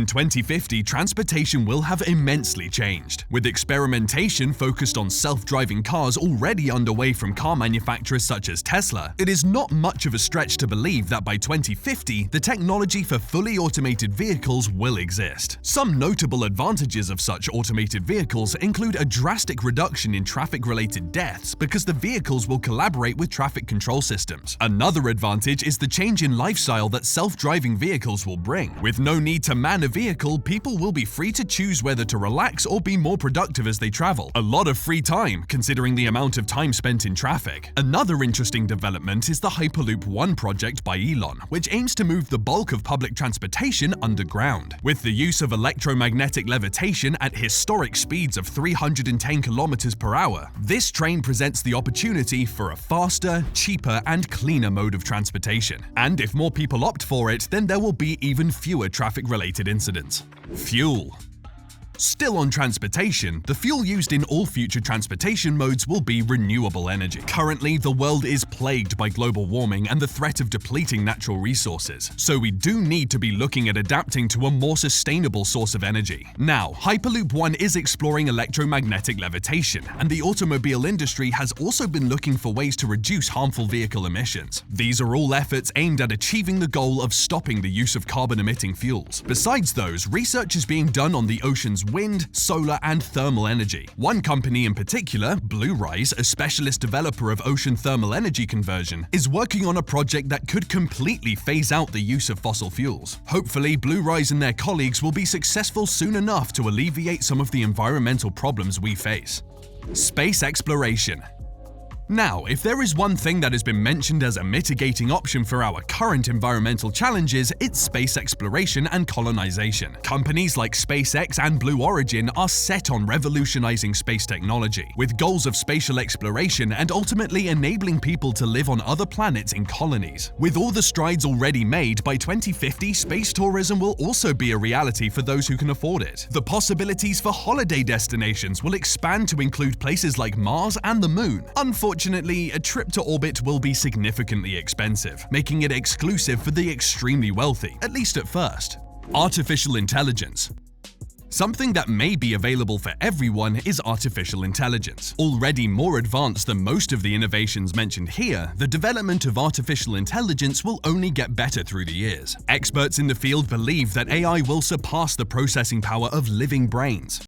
2050, transportation will have immensely changed. With experimentation focused on self-driving cars already underway from car manufacturers such as Tesla, it is not much of a stretch to believe that by 2050, the technology for fully automated vehicles will exist. Some notable advantages of such automated vehicles include a drastic reduction in traffic-related deaths because the vehicles will collaborate with traffic control systems. Another advantage is the change in lifestyle that self-driving vehicles will bring. With no need to man a vehicle, people will be free to choose whether to relax or be more productive as they travel. A lot of free time, considering the amount of time spent in traffic. Another interesting development is the Hyperloop One project by Elon, which aims to move the bulk of public transportation underground. With the use of electromagnetic levitation at historic speeds of 310 kilometers per hour, this train presents the opportunity for a faster, cheaper, and cleaner mode of transportation. And if more people opt for it, then there will be even fewer traffic-related incidents. Fuel. Still on transportation, the fuel used in all future transportation modes will be renewable energy. Currently, the world is plagued by global warming and the threat of depleting natural resources, so we do need to be looking at adapting to a more sustainable source of energy. Now, Hyperloop One is exploring electromagnetic levitation, and the automobile industry has also been looking for ways to reduce harmful vehicle emissions. These are all efforts aimed at achieving the goal of stopping the use of carbon-emitting fuels. Besides those, research is being done on the ocean's wind, solar, and thermal energy. One company in particular, Bluerise, a specialist developer of ocean thermal energy conversion, is working on a project that could completely phase out the use of fossil fuels. Hopefully, Bluerise and their colleagues will be successful soon enough to alleviate some of the environmental problems we face. Space exploration. Now, if there is one thing that has been mentioned as a mitigating option for our current environmental challenges, it's space exploration and colonization. Companies like SpaceX and Blue Origin are set on revolutionizing space technology, with goals of spatial exploration and ultimately enabling people to live on other planets in colonies. With all the strides already made, by 2050, space tourism will also be a reality for those who can afford it. The possibilities for holiday destinations will expand to include places like Mars and the Moon. Unfortunately, a trip to orbit will be significantly expensive, making it exclusive for the extremely wealthy, at least at first. Artificial intelligence. Something that may be available for everyone is artificial intelligence. Already more advanced than most of the innovations mentioned here, the development of artificial intelligence will only get better through the years. Experts in the field believe that AI will surpass the processing power of living brains.